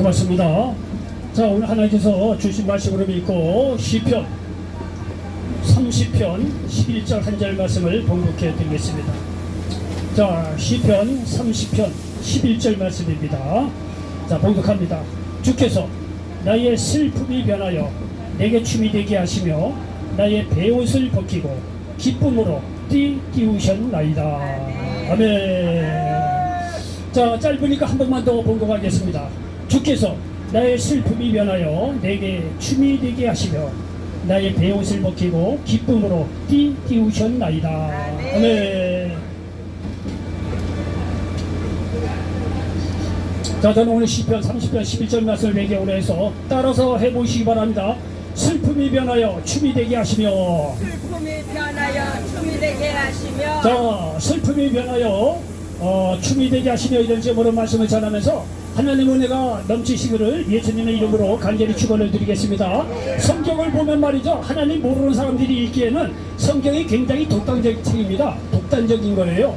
고맙습니다. 자, 오늘 하나님께서 주신 말씀으로 믿고 시편 30편 11절 한 절 말씀을 봉독해 드리겠습니다. 자, 시편 30편 11절 말씀입니다. 자, 봉독합니다. 주께서 나의 슬픔이 변하여 내게 춤이 되게 하시며 나의 베옷을 벗기고 기쁨으로 띠우셨나이다. 아멘. 자, 짧으니까 한 번만 더 봉독하겠습니다. 주께서 나의 슬픔이 변하여 내게 춤이 되게 하시며 나의 베옷을 벗기고 기쁨으로 띠우셨나이다. 아멘. 자, 저는 오늘 시편 30편 11절 말씀을 매개로 해서 따라서 해보시기 바랍니다. 슬픔이 변하여 춤이 되게 하시며, 슬픔이 변하여 춤이 되게 하시며. 자, 슬픔이 변하여 춤이 되게 하시며 이런 제목으로 말씀을 전하면서 하나님의 은혜가 넘치시기를 예수님의 이름으로 간절히 축원을 드리겠습니다. 성경을 보면 말이죠, 하나님 모르는 사람들이 읽기에는 성경이 굉장히 독단적인 책입니다. 독단적인 거예요.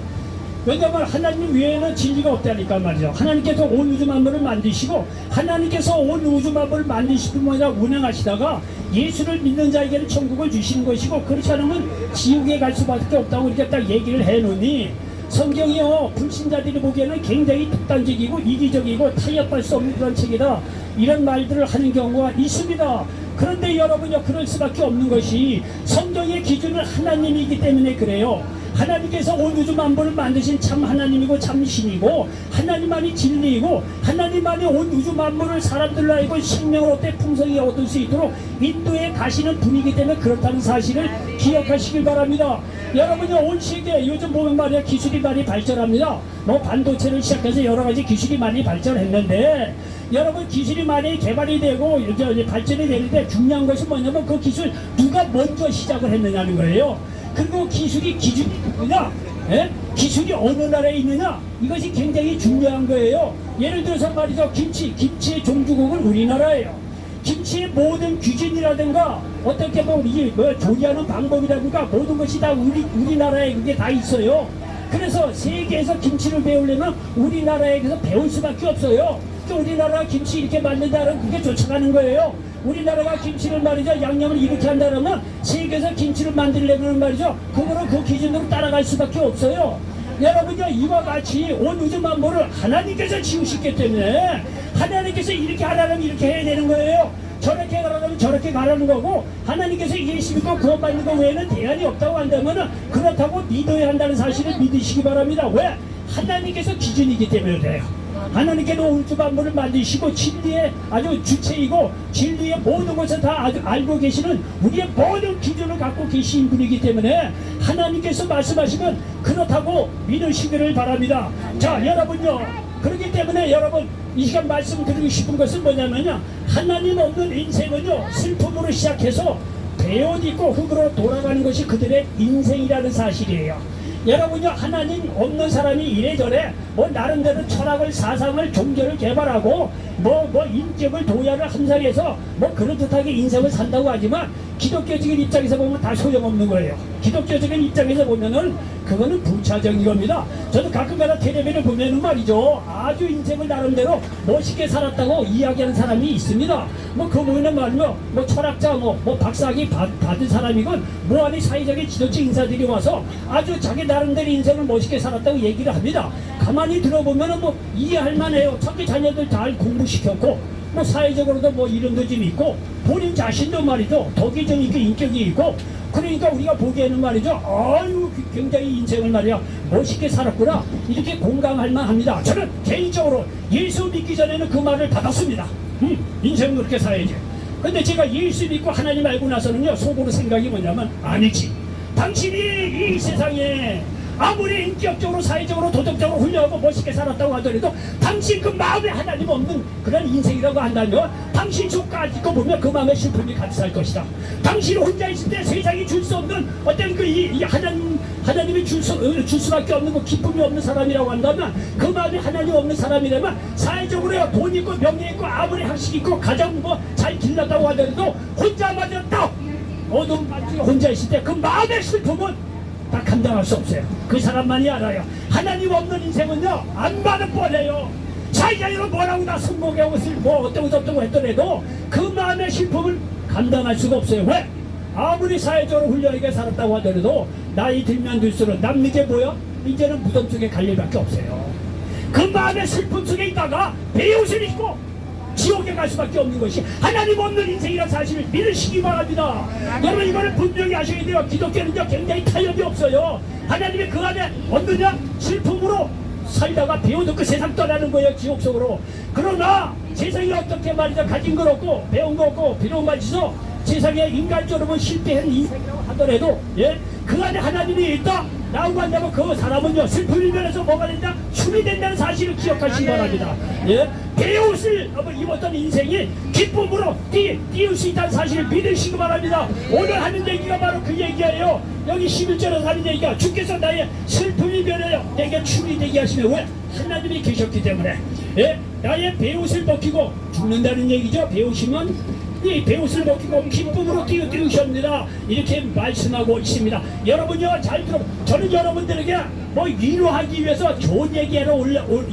왜냐하면 하나님 외에는 진리가 없다니까 말이죠. 하나님께서 온 우주 만물을 만드시고 하나님께서 온 우주 만물을 만드실 뿐만 아니라 운행하시다가 예수를 믿는 자에게는 천국을 주시는 것이고, 그렇지 않으면 지옥에 갈 수밖에 없다고 이렇게 딱 얘기를 해놓으니, 성경이요 불신자들이 보기에는 굉장히 독단적이고 이기적이고 타협할 수 없는 그런 책이다, 이런 말들을 하는 경우가 있습니다. 그런데 여러분요, 그럴 수밖에 없는 것이 성경의 기준은 하나님이기 때문에 그래요. 하나님께서 온 우주 만물을 만드신 참 하나님이고 참 신이고, 하나님만이 진리이고, 하나님만이 온 우주 만물을 사람들로 하여금 생명을 얻되 풍성히 얻을 수 있도록 인도에 가시는 분이기 때문에 그렇다는 사실을 기억하시길 바랍니다. 여러분이 온 세계 요즘 보면 말이야, 기술이 많이 발전합니다. 뭐 반도체를 시작해서 여러 가지 기술이 많이 발전했는데, 여러분 기술이 많이 개발이 되고 이제 발전이 되는데 중요한 것이 뭐냐면 그 기술 누가 먼저 시작을 했느냐는 거예요. 그리고 기술이 기준이 뭐냐? 예? 기술이 어느 나라에 있느냐? 이것이 굉장히 중요한 거예요. 예를 들어서 말이죠, 김치의 종주국은 우리나라예요. 김치의 모든 규준이라든가 어떻게 보면 이게 뭐 조리하는 방법이라든가 모든 것이 다 우리나라에 그게 다 있어요. 그래서 세계에서 김치를 배우려면 우리나라에서 배울 수밖에 없어요. 우리나라 김치 이렇게 만든다면 그게 쫓아가는 거예요. 우리나라가 김치를 말이죠, 양념을 이렇게 한다면 세계에서 김치를 만들려면 말이죠, 그거는 그 기준으로 따라갈 수밖에 없어요. 여러분요, 이와 같이 온 우주 만물을 하나님께서 지으셨기 때문에 하나님께서 이렇게 하라면 이렇게 해야 되는 거예요. 저렇게 가라면 저렇게 가라는 거고, 하나님께서 예수 믿고 구원받는 것 외에는 대안이 없다고 한다면 그렇다고 믿어야 한다는 사실을 믿으시기 바랍니다. 왜? 하나님께서 기준이기 때문에 그래요. 하나님께서 우주 만물을 만드시고 진리의 아주 주체이고 진리의 모든 것을 다 아주 알고 계시는 우리의 모든 기준을 갖고 계신 분이기 때문에 하나님께서 말씀하시면 그렇다고 믿으시기를 바랍니다. 자, 여러분요, 그렇기 때문에 여러분 이 시간 말씀드리고 싶은 것은 뭐냐면요, 하나님 없는 인생은요 슬픔으로 시작해서 배옷 입고 흙으로 돌아가는 것이 그들의 인생이라는 사실이에요. 여러분요, 하나님 없는 사람이 이래저래 뭐 나름대로 철학을, 사상을, 종교를 개발하고 뭐 인격을 도야를 함상해서 뭐 그럴듯하게 인생을 산다고 하지만 기독교적인 입장에서 보면 다 소용없는 거예요. 기독교적인 입장에서 보면은 그거는 부차적인 겁니다. 저도 가끔가다 텔레비를 보면은 말이죠, 아주 인생을 나름대로 멋있게 살았다고 이야기하는 사람이 있습니다. 뭐 그 보면은 말이죠, 뭐 철학자 뭐 박사학위 받은 사람이건 뭐하니 사회적인 지도층 인사들이 와서 아주 자기 나름대로 인생을 멋있게 살았다고 얘기를 합니다. 가만히 들어보면은 뭐 이해할 만해요. 자기 자녀들 잘 공부시켰고 뭐 사회적으로도 뭐 이름도 좀 있고 본인 자신도 말이죠, 덕이 좀 있고 인격이 있고, 그러니까 우리가 보기에는 말이죠, 아유 굉장히 인생을 말이야 멋있게 살았구나 이렇게 공감할 만합니다. 저는 개인적으로 예수 믿기 전에는 그 말을 받았습니다. 인생은 그렇게 살아야지. 근데 제가 예수 믿고 하나님 알고 나서는요, 속으로 생각이 뭐냐면, 아니지, 당신이 이 세상에 아무리 인격적으로 사회적으로 도덕적으로 훌륭하고 멋있게 살았다고 하더라도 당신 그 마음에 하나님 없는 그런 인생이라고 한다면 당신 저까지 거 보면 그 마음에 슬픔이 같이 살 것이다. 당신 혼자 있을 때 세상이 줄 수 없는 어떤 그 하나님이 줄 수밖에 없는 그 기쁨이 없는 사람이라고 한다면, 그 마음에 하나님 없는 사람이라면 사회적으로 돈 있고 명예 있고 아무리 학식 있고 가정 뭐 잘 길렀다고 하더라도 혼자 맞았다 어둠 반지에 혼자 있을 때 그 마음의 슬픔은 다 감당할 수 없어요. 그 사람만이 알아요. 하나님 없는 인생은요 안 받을 뻔해요. 자기가 뭐라고 나 성공하고 뭐 어쩌고 저쩌고 했더라도 그 마음의 슬픔을 감당할 수가 없어요. 왜? 아무리 사회적으로 훌륭하게 살았다고 하더라도 나이 들면 들수록 남는 게 뭐야? 이제는 무덤 속에 갈 일밖에 없어요. 그 마음의 슬픔 속에 있다가 배옷을 입고 지옥에 갈 수밖에 없는 것이 하나님 없는 인생이라는 사실을 믿으시기 바랍니다. 여러분 이거를 분명히 아셔야 돼요. 기독교는요 굉장히 타협이 없어요. 하나님이 그 안에 얻느냐 슬픔으로 살다가 배워도 그 세상 떠나는 거예요. 지옥 속으로. 그러나 세상이 어떻게 말이죠 가진 건 없고 배운 거 없고 비록 말이죠 세상에 인간적으로 실패한 인생이라고 하더라도 예? 그 안에 하나님이 있다 라고 한다면 그 사람은요 슬픔을 면해서 뭐가 된다? 춤이 된다는 사실을 기억하시기 바랍니다. 예? 배옷을 입었던 인생이 기쁨으로 띄울 수 있다는 사실을 믿으시기 바랍니다. 오늘 하는 얘기가 바로 그 얘기예요. 여기 11절에서 하는 얘기가 주께서 나의 슬픔이 면하여 내게 춤이 되게 하시며 왜? 하나님이 계셨기 때문에 예? 나의 배옷을 벗기고 죽는다는 얘기죠. 배우시면 이 배옷을 벗기고 기쁨으로 띄우셨느라 이렇게 말씀하고 있습니다. 여러분요 잘 들어. 저는 여러분들에게 뭐 위로하기 위해서 좋은 얘기하러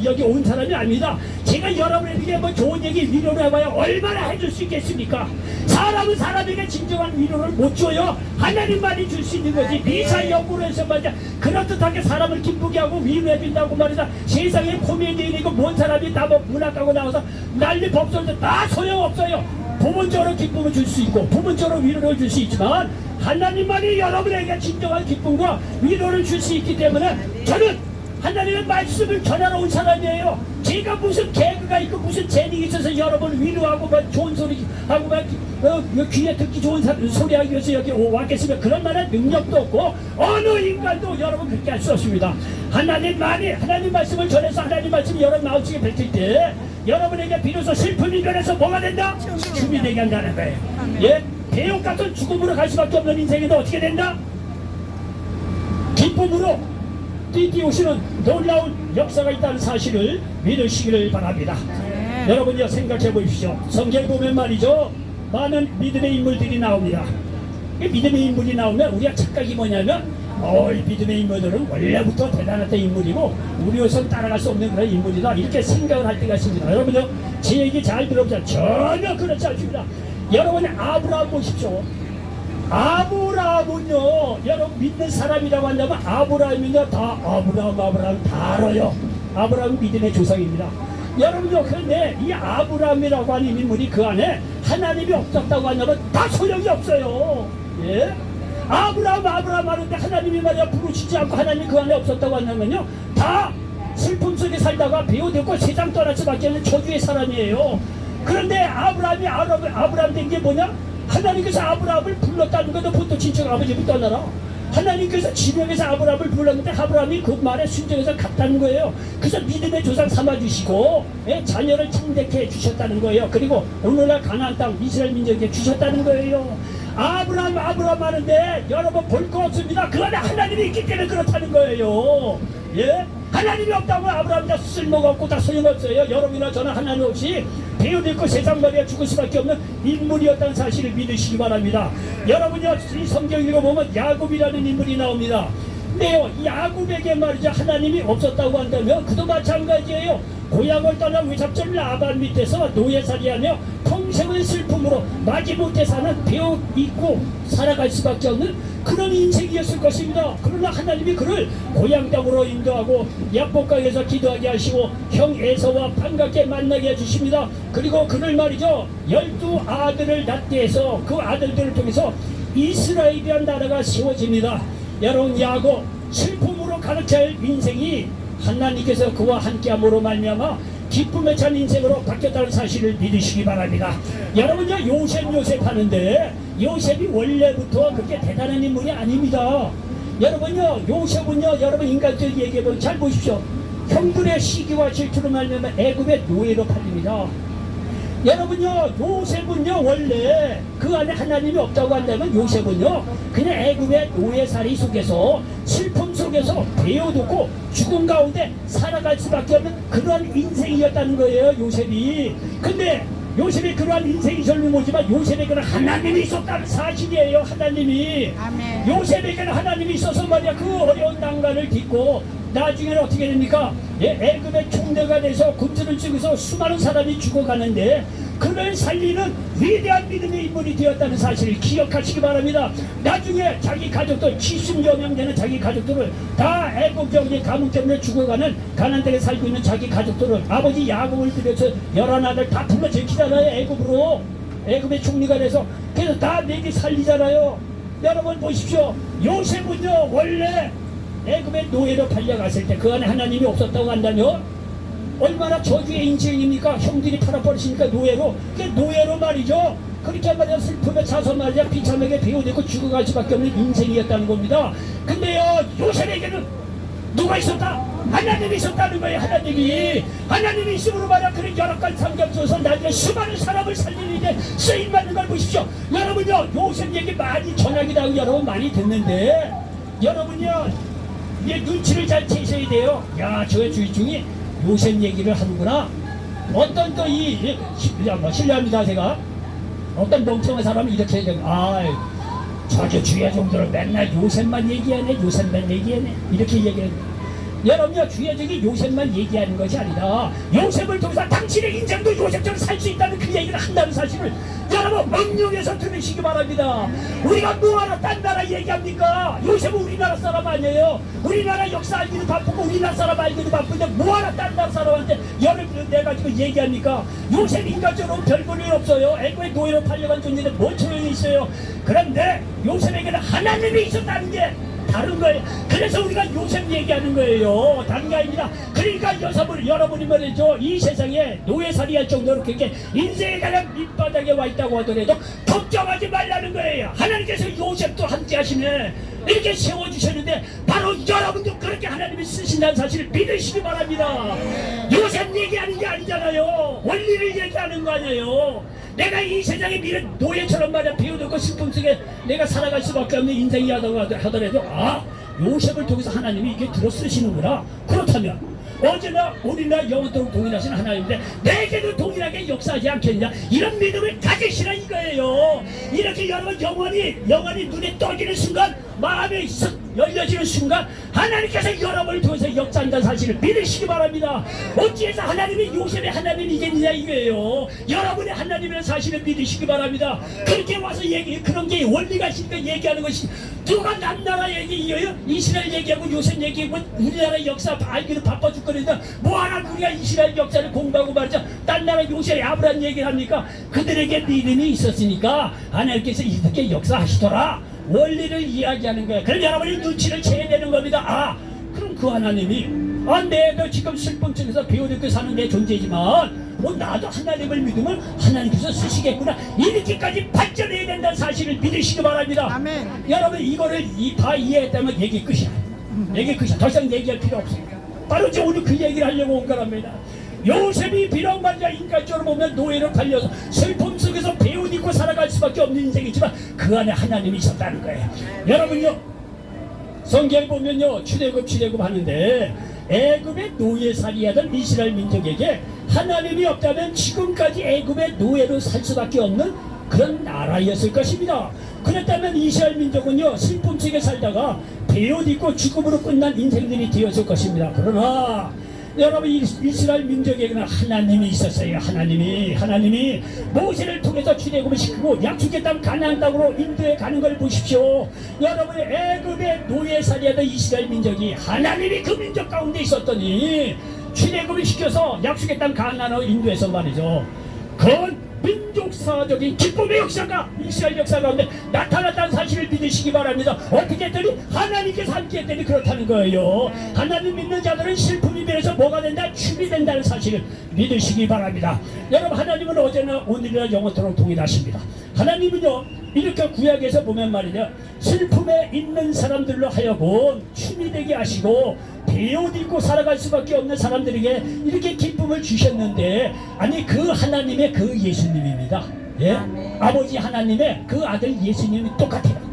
여기 온 사람이 아닙니다. 제가 여러분에게 뭐 좋은 얘기 위로를 해봐야 얼마나 해줄 수 있겠습니까? 사람은 사람에게 진정한 위로를 못 줘요. 하나님만이 줄 수 있는 거지. 미사 역으로 해서 말이야 그럴듯하게 사람을 기쁘게 하고 위로해준다고 말이다. 세상에 코미디언이고 뭔 사람이 다 뭐 문학하고 나와서 난리 법석도 다 소용없어요. 부분적으로 기쁨을 줄 수 있고 부분적으로 위로를 줄 수 있지만 하나님만이 여러분에게 진정한 기쁨과 위로를 줄 수 있기 때문에 저는 하나님의 말씀을 전하러 온 사람이에요. 제가 무슨 개그가 있고 무슨 재능이 있어서 여러분을 위로하고 막 좋은 소리 하고 막 귀에 듣기 좋은 소리 하기 위해서 여기 왔겠으면 그런 만한 능력도 없고 어느 인간도 여러분 그렇게 할 수 없습니다. 하나님만이 하나님 말씀을 전해서 하나님 말씀이 여러분 마음속에 뱉을 때 여러분에게 비로소 슬픔이 변해서 뭐가 된다? 춤이 되게 한다는 거예요. 예? 배옥 같은 죽음으로 갈 수밖에 없는 인생에도 어떻게 된다? 기쁨으로 띄우시는 놀라운 역사가 있다는 사실을 믿으시기를 바랍니다. 여러분요 생각해 보십시오. 성경에 보면 말이죠 많은 믿음의 인물들이 나옵니다. 이 믿음의 인물이 나오면 우리가 착각이 뭐냐면 이 믿음의 인물들은 원래부터 대단했던 인물이고 우리로선 따라갈 수 없는 그런 인물이다 이렇게 생각을 할 때가 있습니다. 여러분요 제 얘기 잘 들어보세요. 전혀 그렇지 않습니다. 여러분이 아브라함 보십시오. 아브라함은요 여러분 믿는 사람이라고 한다면 아브라함은요 다 아브라함 다 알아요. 아브라함은 믿음의 조상입니다. 여러분요 그런데 이 아브라함이라고 하는 인물이 그 안에 하나님이 없었다고 한다면 다 소용이 없어요. 예? 아브라함 하는데 하나님이 말이야 부르시지 않고 하나님이 그 안에 없었다고 한다면요 다 슬픔 속에 살다가 배워듣고 세상 떠날 수밖에 없는 저주의 사람이에요. 그런데 아브라함 된 게 뭐냐? 하나님께서 아브라함을 불렀다는 것도 보통 친척 아버지부터 떠나라. 하나님께서 지명해서 아브라함을 불렀는데 아브라함이 그 말에 순종해서 갔다는 거예요. 그래서 믿음의 조상 삼아주시고 자녀를 창대케 해주셨다는 거예요. 그리고 오늘날 가나안 땅 이스라엘 민족에게 주셨다는 거예요. 아브라함 하는데 여러분 볼 거 없습니다. 그 안에 하나님이 있기 때문에 그렇다는 거예요. 예? 하나님이 없다고 아브라함 다 쓸모가 없고 다 소용없어요. 여러분이나 저는 하나님 없이 배우들고 세상 말이야 죽을 수밖에 없는 인물이었다는 사실을 믿으시기 바랍니다. 여러분이 이 성경 읽어보면 야곱이라는 인물이 나옵니다. 근데요 이 야곱에게 말이죠 하나님이 없었다고 한다면 그도 마찬가지예요. 고향을 떠나 외삼촌 라반 밑에서 노예살이하며 평생을 슬픔으로 마지못해 사는 배우 있고 살아갈 수밖에 없는 그런 인생이었을 것입니다. 그러나 하나님이 그를 고향 땅으로 인도하고 야복강에서 기도하게 하시고 형 에서와 반갑게 만나게 해주십니다. 그리고 그를 말이죠 12아들을 낳게 해서 그 아들들을 통해서 이스라엘이라는 나라가 세워집니다. 여러분 야곱 슬픔으로 가득할 인생이 하나님께서 그와 함께함으로 말미암아 기쁨에 찬 인생으로 바뀌었다는 사실을 믿으시기 바랍니다. 여러분요 요셉 하는데 요셉이 원래부터 그렇게 대단한 인물이 아닙니다. 여러분요 요셉은요 여러분 인간적인 얘기해보면 잘 보십시오. 형들의 시기와 질투로 말미암아 애굽의 노예로 팔립니다. 여러분요 요셉은요 원래 그 안에 하나님이 없다고 한다면 요셉은요 그냥 애굽의 노예살이 속에서 슬픔 속에서 배워두고 죽음 가운데 살아갈 수밖에 없는 그러한 인생이었다는 거예요 요셉이. 근데 요셉의 그러한 인생이 절로 모지만 요셉에게는 하나님이 있었다는 사실이에요. 하나님이. 아멘. 요셉에게는 하나님이 있어서 말이야 그 어려운 난관을 딛고 나중에는 어떻게 됩니까? 예, 애굽의 총대가 돼서 굿즈를 찍어서 수많은 사람이 죽어가는데 그를 살리는 위대한 믿음의 인물이 되었다는 사실을 기억하시기 바랍니다. 나중에 자기 가족들 70여 명 되는 자기 가족들을 다 애국적인 가뭄 때문에 죽어가는 가나안 땅에 살고 있는 자기 가족들을 아버지 야곱을 들여서 11아들 다 불러 제키잖아요. 애굽으로 애굽의 총리가 돼서 그래서 다 내게 살리잖아요. 여러분 보십시오. 요셉은요 원래 애굽의 노예로 팔려갔을 때 그 안에 하나님이 없었다고 한다며 얼마나 저주의 인생입니까? 형들이 팔아버리시니까 노예로. 그 노예로 말이죠. 그렇게 말이야 슬픔에 차서 말이야 비참하게 배우되고 죽어갈 수밖에 없는 인생이었다는 겁니다. 근데요 요셉에게는 누가 있었다? 하나님이 있었다는 거예요. 하나님이 있음으로 말이야 그런 여러 가지 상경 속에서 나중에 수많은 사람을 살리는 데 쓰임받는 걸 보십시오. 여러분요 요셉 얘기 많이 전하기도 여러분 많이 듣는데 여러분요 이제 눈치를 잘 채셔야 돼요. 야 저 주인중이 요셉 얘기를 하는구나. 어떤 또 실례합니다 제가 어떤 멍청한 사람이 이렇게 얘기하면 저저 주야 정도로 맨날 요셉만 얘기하네 이렇게 얘기하는. 여러분요 주야적이 요셉만 얘기하는 것이 아니라 요셉을 통해서 당신의 인생도 요셉처럼 살 수 있다는 그 얘기를 한다는 사실을 여러분 명령해서 들으시기 바랍니다. 우리가 뭐하러 딴 나라 얘기합니까? 요셉은 우리나라 사람 아니에요. 우리나라 역사 알기도 바쁘고 우리나라 사람 알기도 바쁜데 뭐하러 딴 나라 사람한테 여러분을 내가지고 얘기합니까? 요셉 인간적으로 별 볼 일 없어요. 애굽의 노예로 팔려간 존재인데 뭘 소용이 있어요. 그런데 요셉에게는 하나님이 있었다는 게 다른 거예요. 그래서 우리가 요셉 얘기하는 거예요. 다른 게 아닙니다. 그러니까 여러분이 말이죠. 이 세상에 노예살이 할 정도로 그렇게 인생의 가장 밑바닥에 와 있다고 하더라도 걱정하지 말라는 거예요. 하나님께서 요셉도 함께 하시네. 이렇게 세워주셨는데 바로 여러분도 그렇게 하나님이 쓰신다는 사실을 믿으시기 바랍니다. 요셉 얘기하는 게 아니잖아요. 원리를 얘기하는 거 아니에요. 내가 이 세상에 미래 노예처럼 말이야 비워두고 슬픔 속에 내가 살아갈 수밖에 없는 인생이 하더라도 요셉을 통해서 하나님이 이게 들어 쓰시는구나. 그렇다면 어제나 오늘나 영원토록 동일하신 하나님인데 내게도 동일하게 역사하지 않겠냐 이런 믿음을 가지시라 이거예요. 이렇게 여러분 영원히 눈에 떠지는 순간 마음이 쓱 열려지는 순간 하나님께서 여러분을 통해서 역사한다는 사실을 믿으시기 바랍니다. 어찌해서 하나님이 요셉의 하나님이겠느냐 이거예요. 여러분의 하나님이라는 사실을 믿으시기 바랍니다. 그렇게 와서 그런 게 원리가 있으니까 얘기하는 것이 누가 남나라 얘기예요? 이스라엘 얘기하고 요셉 얘기하고 우리나라 역사 알기도 바빠 죽거든요. 뭐하나 우리가 이스라엘 역사를 공부하고 말이죠. 딴 나라 요셉 아브라함 얘기를 합니까? 그들에게 믿음이 있었으니까 하나님께서 이렇게 역사하시더라. 원리를 이야기하는 거예요. 그럼 여러분이 눈치를 채야 되는 겁니다. 그럼 그 하나님이 내가 지금 슬픔 속에서 배워듣고 사는 내 존재지만 나도 하나님을 믿으면 하나님께서 쓰시겠구나 이렇게까지 발전해야 된다는 사실을 믿으시기 바랍니다. 아멘. 여러분 이거를 다 이해했다면 얘기 끝이야. 얘기 끝이야. 더 이상 얘기할 필요 없어. 바로 이제 오늘 그 얘기를 하려고 온 거랍니다. 요셉이 비록 말이야 인간적으로 보면 노예로 팔려서 슬픔 속에서 배옷 입고 살아갈 수밖에 없는 인생이지만 그 안에 하나님이 있었다는 거예요. 여러분요 성경에 보면요 출애굽 하는데 애굽의 노예살이 하던 이스라엘 민족에게 하나님이 없다면 지금까지 애굽의 노예로 살 수밖에 없는 그런 나라였을 것입니다. 그렇다면 이스라엘 민족은요 슬픔 속에 살다가 배옷 입고 죽음으로 끝난 인생들이 되었을 것입니다. 그러나 여러분 이스라엘 민족에게는 하나님이 있었어요. 하나님이 모세를 통해서 출애굽을 시키고 약속의 땅 가나안 땅으로 인도에 가는 걸 보십시오. 여러분 애굽의 노예살이하던 이스라엘 민족이 하나님이 그 민족 가운데 있었더니 출애굽을 시켜서 약속의 땅 가나안으로 인도에서 말이죠. 그건 민족사적인 기쁨의 역사가 이스라엘 역사 가운데 나타났다는 사실을 믿으시기 바랍니다. 어떻게 했더니 하나님께서 함께 했더니 그렇다는 거예요. 하나님 믿는 자들은 슬픔이 변해서 뭐가 된다? 춤이 된다는 사실을 믿으시기 바랍니다. 여러분 하나님은 어제나 오늘이나 영원토록 동일하십니다. 하나님은요 이렇게 구약에서 보면 말이죠 슬픔에 있는 사람들로 하여금 춤이 되게 하시고 배옷 입고 살아갈 수밖에 없는 사람들에게 이렇게 기쁨을 주셨는데 아니 그 하나님의 그 예수님입니다. 예? 아버지 하나님의 그 아들 예수님이 똑같아요.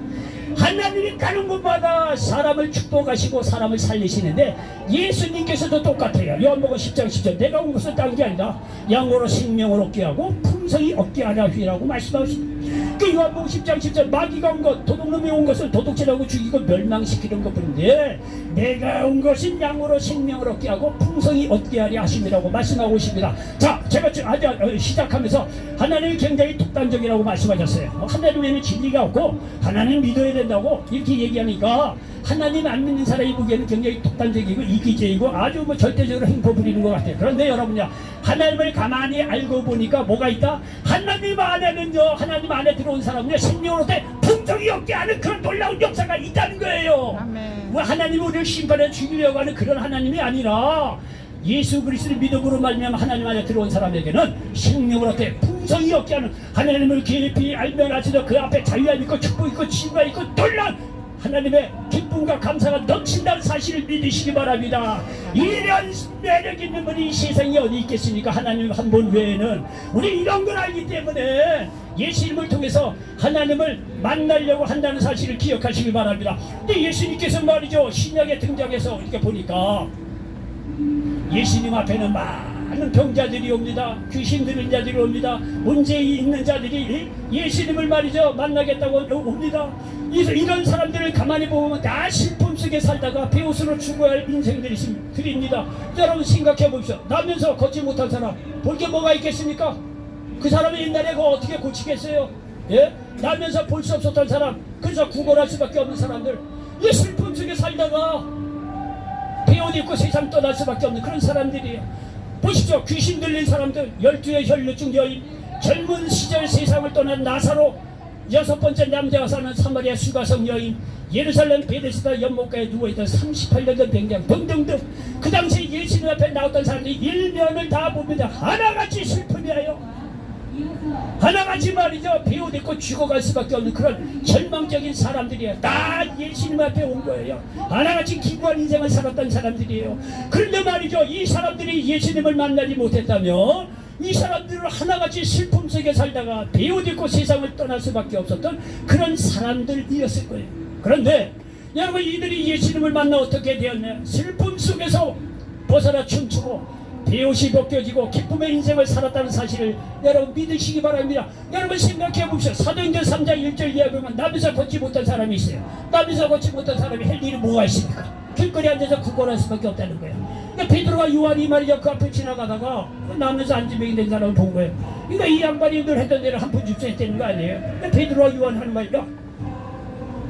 하나님이 가는 곳마다 사람을 축복하시고 사람을 살리시는데 예수님께서도 똑같아요. 요한복음 10장 10절 내가 온 것은 딴 게 아니라 양으로 생명을 얻게 하고 풍성히 얻게 하라 휘라고 말씀하십니다. 그 요한복음 10장 10절 마귀가 온 것, 도둑놈이 온 것을 도둑질하고 죽이고 멸망시키는 것뿐인데 내가 온 것은 양으로 생명을 얻게 하고 풍성히 얻게 하려 하심이라고 말씀하고 있습니다. 자, 제가 시작하면서 하나님이 굉장히 독단적이라고 말씀하셨어요. 하나님에는 진리가 없고 하나님 믿어야 된다고 이렇게 얘기하니까 하나님 안 믿는 사람이 보기에는 굉장히 독단적이고 이기적이고 아주 절대적으로 행포 부리는 것 같아요. 그런데 여러분요, 하나님을 가만히 알고 보니까 뭐가 있다? 하나님 안에 들어온 사람은요 생명으로 풍성이 얻게 하는 그런 놀라운 역사가 있다는 거예요. 아멘. 하나님이 우리를 심판해 죽이려고 하는 그런 하나님이 아니라 예수 그리스도를 믿음으로 말미암아 하나님 안에 들어온 사람에게는 생명으로 풍성이 얻게 하는, 하나님을 깊이 알면 알수록 그 앞에 자유함 있고 축복 있고 치유가 있고 놀라운 하나님의 기쁨과 감사가 넘친다는 사실을 믿으시기 바랍니다. 이런 매력 있는 분이 이 세상에 어디 있겠습니까? 하나님 한 분 외에는. 우리 이런 걸 알기 때문에 예수님을 통해서 하나님을 만나려고 한다는 사실을 기억하시기 바랍니다. 근데 예수님께서 말이죠, 신약에 등장해서 이렇게 보니까 예수님 앞에는 많은 병자들이 옵니다. 귀신 들린 자들이 옵니다. 문제 있는 자들이 예수님을 말이죠 만나겠다고 옵니다. 이런 사람들을 가만히 보면 다 슬픔 속에 살다가 배옷으로 죽어야 할 인생들이 있습니다. 여러분 생각해 보십시오. 나면서 걷지 못한 사람 볼 게 뭐가 있겠습니까? 그 사람이 옛날에 그거 어떻게 고치겠어요? 예? 나면서 볼 수 없었던 사람, 그래서 구걸할 수밖에 없는 사람들, 이 슬픔 속에 살다가 배옷 입고 세상 떠날 수밖에 없는 그런 사람들이에요. 보십시오. 귀신 들린 사람들, 12의 혈류증 여인, 젊은 시절 세상을 떠난 나사로, 6번째 남자가 사는 사마리아 수가성 여인, 예루살렘 베데스다 연못가에 누워있던 38년 된 병장 등등등, 그 당시 예수님 앞에 나왔던 사람들이 일면을 다 봅니다. 하나같이 슬픔이에요. 하나같이 말이죠, 배옷 입고 죽어갈 수밖에 없는 그런 절망적인 사람들이에요. 다 예수님 앞에 온 거예요. 하나같이 기구한 인생을 살았던 사람들이에요. 그런데 말이죠, 이 사람들이 예수님을 만나지 못했다면 이 사람들은 하나같이 슬픔 속에 살다가 배옷 입고 세상을 떠날 수밖에 없었던 그런 사람들이었을 거예요. 그런데 여러분, 이들이 예수님을 만나 어떻게 되었냐? 슬픔 속에서 벗어나 춤추고 배옷이 벗겨지고 기쁨의 인생을 살았다는 사실을 여러분 믿으시기 바랍니다. 여러분 생각해 보십시오. 사도행전 3장 1절 이하에 보면 남에서 걷지 못한 사람이 있어요. 남에서 걷지 못한 사람이 할 일이 뭐가 있습니까? 길거리에 앉아서 구걸할 수밖에 없다는 거예요. 그러니까 베드로와 요한이 말이죠, 그 앞을 지나가다가 남에서 안지병이 된 사람을 본 거예요. 그러니까 이 양반이 늘 했던 대로 한 푼 줍셔야 되는 거 아니에요? 그러니까 베드로와 요한 하는 말이죠.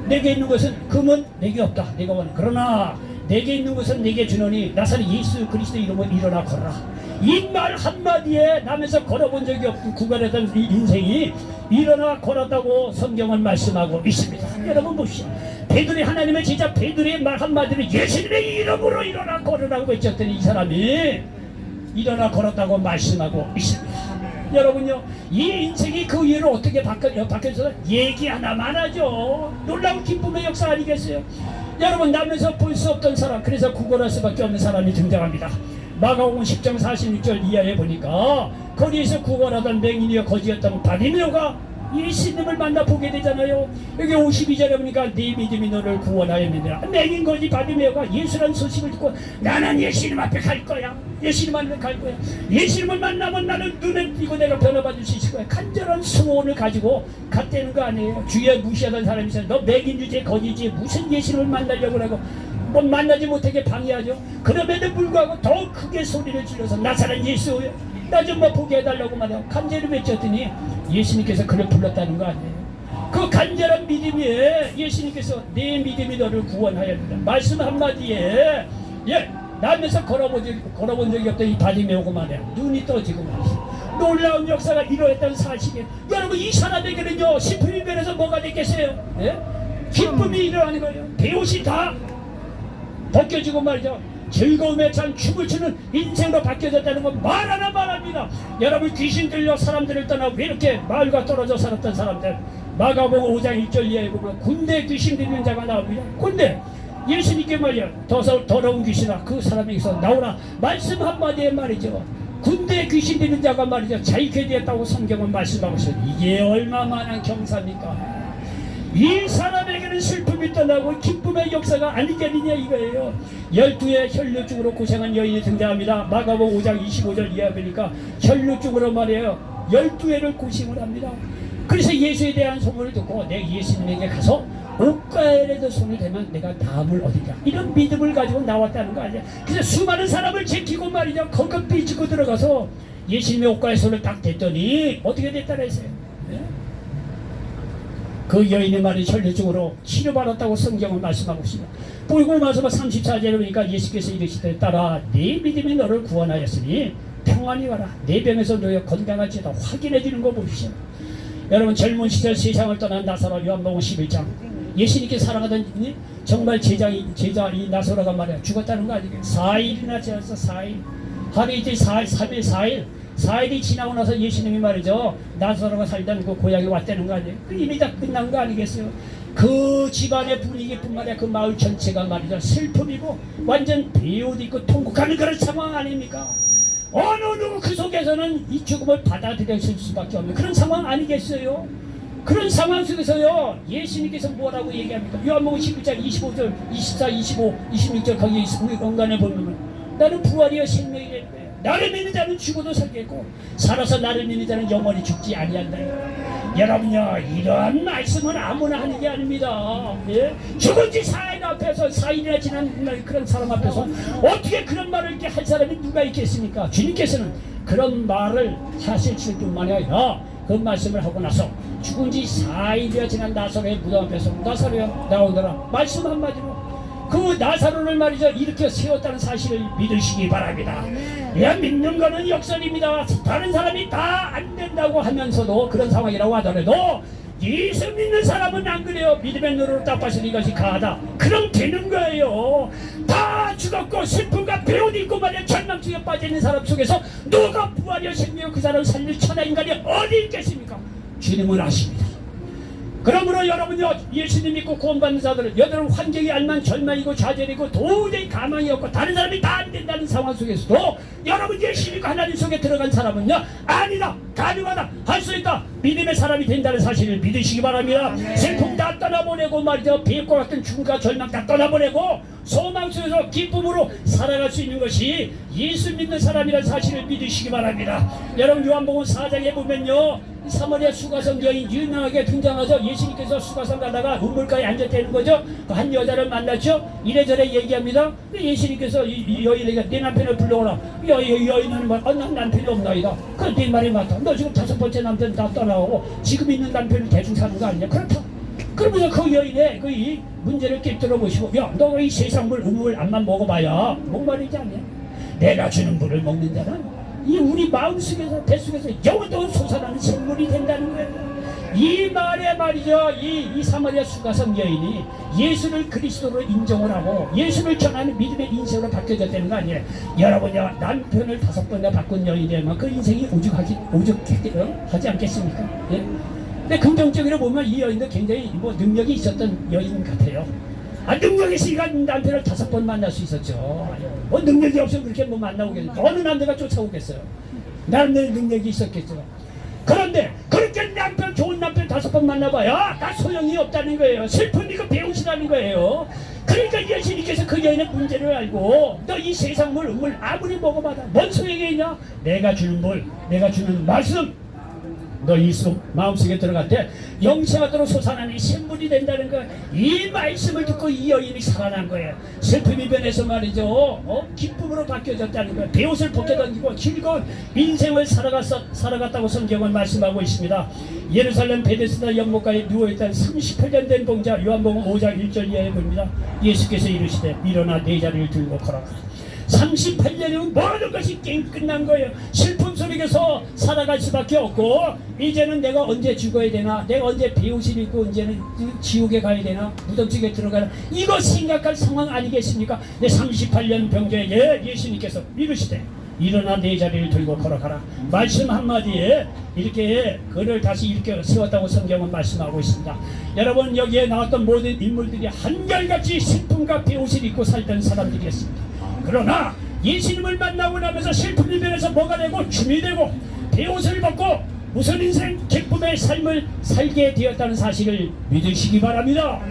내게 있는 것은 금은 내게 없다. 내가 원해. 그러나 내게 있는 것은 내게 주노니 나사렛 예수 그리스도 이름으로 일어나 걸어라. 이 말 한마디에 남에서 걸어본 적이 없고 구걸했던 이 인생이 일어나 걸었다고 성경은 말씀하고 있습니다. 여러분 보십시오. 베드로의 하나님의 제자 베드로의 말 한마디를 예수님의 이름으로 일어나 걸으라고 외쳤더니 이 사람이 일어나 걸었다고 말씀하고 있습니다. 여러분요, 이 인생이 그 이후로 어떻게 바뀌어서 얘기 하나만 하죠. 놀라운 기쁨의 역사 아니겠어요? 여러분, 남에서 볼 수 없던 사람, 그래서 구걸할 수밖에 없는 사람이 등장합니다. 마가복음 10장 46절 이하에 보니까 거리에서 구걸하던 맹인이여 거지였던 바디메오가 예수님을 만나 보게 되잖아요. 여기 52절에 보니까 네 믿음이 너를 구원하였느니라. 맹인 거지 바디메오가 예수라는 소식을 듣고 나는 예수님 앞에 갈 거야. 예수님 앞에 갈 거야. 예수님을 만나면 나는 눈을 띄고 내가 변화받을 수 있을 거야. 간절한 소원을 가지고 갔다는 거 아니에요. 주위에 무시하던 사람이 있어요. 너 맹인 주제 거지지 무슨 예수님을 만나려고 하고 뭐 만나지 못하게 방해하죠. 그럼에도 불구하고 더 크게 소리를 질러서 나사렛 예수요, 나 좀 뭐 보게 해달라고 말해요. 간절히 외쳤더니 예수님께서 그를 불렀다는 거 아니에요. 그 간절한 믿음에 예수님께서 내 믿음이 너를 구원하였느라 말씀 한마디에 남에서 걸어본 적이 없던 이 바디메오고 말이야. 눈이 떠지고 말이야. 놀라운 역사가 일어났다는 사실이에요. 여러분, 이 사람에게는요 슬픔이 변해서 뭐가 됐겠어요? 예? 기쁨이 일어나는 거예요. 배옷이 다 벗겨지고 말이죠. 즐거움에 찬 춤을 추는 인생으로 바뀌어졌다는 건 말하나 말합니다. 여러분, 귀신 들려 사람들을 떠나 왜 이렇게 마을과 떨어져 살았던 사람들, 마가복음 5장 1절 이하에 보면 군대 귀신 들리는 자가 나옵니다. 군대 예수님께 말이야, 더러운 귀신아 그 사람에게서 나오라 말씀 한마디에 말이죠. 군대 귀신 들리는 자가 말이죠 자유케 되었다고 성경은 말씀하고 있어요. 이게 얼마만한 경사입니까? 이 사람에게는 슬픔이 떠나고 기쁨의 역사가 아니겠느냐 이거예요. 12의 혈류증으로 고생한 여인이 등장합니다. 마가복음 5장 25절 이하에 보니까 혈류증으로 말이에요 12회를 고생을 합니다. 그래서 예수에 대한 소문을 듣고 내 예수님에게 가서 옷가에라도 손을 대면 내가 나음을 얻으리라, 이런 믿음을 가지고 나왔다는 거 아니야. 그래서 수많은 사람을 제끼고 말이죠, 걷걷 삐지고 들어가서 예수님의 옷가에 손을 딱 댔더니 어떻게 됐다라 했어요. 그 여인의 말이 혈류증으로 치료받았다고 성경은 말씀하고 있습니다. 그리고 말씀 34절에 보니까 예수께서 이르시되 따라 네 믿음이 너를 구원하였으니 평안히 와라, 내 병에서 너의 건강할지다 확인해 주는 거 보십시오. 여러분, 젊은 시절 세상을 떠난 나사로, 요한복음 11장, 예수님께 사랑하던 정말 제자 이 나사로가 말이야 죽었다는 거 아니겠어요? 4일이나 지났어. 4일, 하루 이틀 4일, 3일 4일, 4일이 지나고 나서 예수님이 말이죠, 나사로가 살던 그 고향에 왔다는 거 아니에요? 이미 다 끝난 거 아니겠어요? 그 집안의 분위기뿐만 아니라 그 마을 전체가 말이죠, 슬픔이고 완전 배옷입고 통곡하는 그런 상황 아닙니까? 어느 누구 그 속에서는 이 죽음을 받아들였을 수밖에 없는 그런 상황 아니겠어요? 그런 상황 속에서요, 예수님께서 뭐라고 얘기합니까? 요한복음 11장 25절, 24, 25, 26절 거기 공간에 보면 나는 부활이여 생명이래. 나를 믿는 자는 죽어도 살겠고 살아서 나를 믿는 자는 영원히 죽지 아니한다. 여러분요, 이러한 말씀은 아무나 하는 게 아닙니다. 예? 죽은 지 4일 앞에서, 4일이나 지난 그런 사람 앞에서 어떻게 그런 말을 이렇게 할 사람이 누가 있겠습니까? 주님께서는 그런 말을 하실 뿐만 아니라 그 말씀을 하고 나서 죽은 지 4일이나 지난 나사로의 무덤 앞에서 나사로야 나오더라 말씀 한마디로 그 나사로를 말이죠 일으켜 세웠다는 사실을 믿으시기 바랍니다. 예, 믿는 거는 역설입니다. 다른 사람이 다 안 된다고 하면서도 그런 상황이라고 하더라도 예수 믿는 사람은 안 그래요. 믿음의 눈으로 딱 봐서 이것이 가하다, 그럼 되는 거예요. 다 죽었고 슬픔과 배옷 입고 말이야 절망중에 빠져있는 사람 속에서 누가 부활이여 생명이여 그 사람을 살릴 천하 인간이 어디 있겠습니까? 주님은 아십니다. 그러므로 여러분요, 예수님 믿고 구원받는 자들은 여러분 환경이 알만 절망이고 좌절이고 도저히 가망이 없고 다른 사람이 다 안 된다는 상황 속에서도 여러분 예수 믿고 하나님 속에 들어간 사람은요, 아니다, 가능하다, 할 수 있다, 믿음의 사람이 된다는 사실을 믿으시기 바랍니다. 슬픔 다 떠나보내고 말이죠, 비과 같은 죽음과 절망 다 떠나보내고 소망 속에서 기쁨으로 살아갈 수 있는 것이 예수 믿는 사람이라는 사실을 믿으시기 바랍니다. 여러분, 요한복음 4장에 보면요, 사마리아 수가성 여인 유명하게 등장하죠. 예수님께서 수가성 가다가 우물가에 앉았다는 거죠. 그 한 여자를 만났죠. 이래저래 얘기합니다. 예수님께서 이 여인에게 내 남편을 불러오라. 여인은 말, 난 남편이 없나이다. 그래, 네 말이 맞다. 너 지금 5번째 남편 다 떠나고 지금 있는 남편을 대충 사는 거 아니냐? 그렇다. 그러면서 그 여인의 그 이 문제를 깨뜨려 보시고, 야, 너 이 세상 물 우물 안만 먹어봐야 목마르지 않냐? 내가 주는 물을 먹는 자는 이 우리 마음속에서 뱃속에서 영원토록 솟아나는 생물이 된다는 거예요. 이 말에 말이죠, 이 사마리아 수가성 여인이 예수를 그리스도로 인정을 하고 예수를 전하는 믿음의 인생으로 바뀌어졌다는 거 아니에요. 여러분요, 남편을 5번이나 바꾼 여인이라면 그 인생이 오죽하지 않겠습니까? 예? 근데 긍정적으로 보면 이 여인도 굉장히 뭐 능력이 있었던 여인 같아요. 능력이 있으니까 남편을 5번 만날 수 있었죠. 뭐 능력이 없으면 그렇게 뭐 만나오겠어요. 어느 남자가 쫓아오겠어요. 나름대로 능력이 있었겠죠. 그런데 그렇게 남편, 좋은 남편 5번 만나봐야 다 소용이 없다는 거예요. 슬픔이고 배우시라는 거예요. 그러니까 예수님께서 그 여인의 문제를 알고 너 이 세상 물 아무리 먹어봐라 뭔 소용이 있냐? 내가 주는 물, 내가 주는 말씀, 너 이 마음속에 들어갈 때 영생하도록 솟아나는 생물이 된다는 거예요. 이 말씀을 듣고 이 여인이 살아난 거예요. 슬픔이 변해서 말이죠, 기쁨으로 바뀌어졌다는 거예요. 배옷을 벗겨던지고 즐거운 인생을 살아갔다고 성경은 말씀하고 있습니다. 예루살렘 베데스다 연못가에 누워있던 38년 된 봉자, 요한복음 5장 1절 이하에 봅니다. 예수께서 이르시되 일어나 네 자리를 들고 걸어가라. 38년이면 모든 것이 게임 끝난 거예요. 슬픔 속에서 살아갈 수밖에 없고, 이제는 내가 언제 죽어야 되나, 내가 언제 배옷을 입고 언제는 지옥에 가야 되나, 무덤 쪽에 들어가나, 이거 생각할 상황 아니겠습니까? 내 38년 병자에게 예수님께서 이르시되 일어나 네 자리를 들고 걸어가라. 말씀 한마디에 이렇게 그를 다시 이렇게 세웠다고 성경은 말씀하고 있습니다. 여러분, 여기에 나왔던 모든 인물들이 한결같이 슬픔과 배옷을 입고 살던 사람들이었습니다. 그러나 예수님을 만나고 나면서 슬픔이 변해서 뭐가 되고 춤이 되고 배옷을 벗고 무슨 인생 기쁨의 삶을 살게 되었다는 사실을 믿으시기 바랍니다.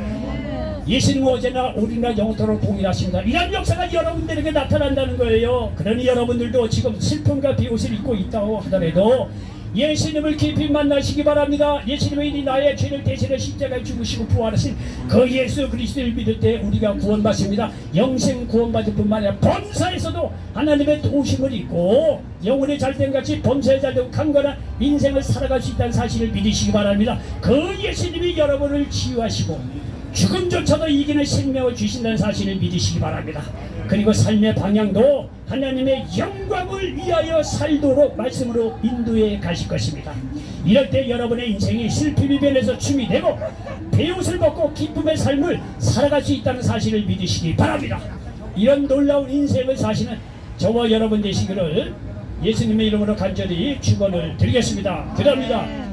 예수님은 어제나 오늘이나 영원토록 동일하십니다. 이런 역사가 여러분들에게 나타난다는 거예요. 그러니 여러분들도 지금 슬픔과 비옷을 입고 있다고 하더라도 예수님을 깊이 만나시기 바랍니다. 예수님이 나의 죄를 대신해 십자가에 죽으시고 부활하신 그 예수 그리스도를 믿을 때 우리가 구원받습니다. 영생 구원받을 뿐만 아니라 범사에서도 하나님의 도우심을 입고 영혼이 잘된 같이 범사에 잘되고 강건한 인생을 살아갈 수 있다는 사실을 믿으시기 바랍니다. 그 예수님이 여러분을 치유하시고 죽음조차도 이기는 생명을 주신다는 사실을 믿으시기 바랍니다. 그리고 삶의 방향도 하나님의 영광을 위하여 살도록 말씀으로 인도해 가실 것입니다. 이럴 때 여러분의 인생이 슬픔이 변해서 춤이 되고 배옷을 벗고 기쁨의 삶을 살아갈 수 있다는 사실을 믿으시기 바랍니다. 이런 놀라운 인생을 사시는 저와 여러분 되시기를 예수님의 이름으로 간절히 축원을 드리겠습니다. 그럽니다.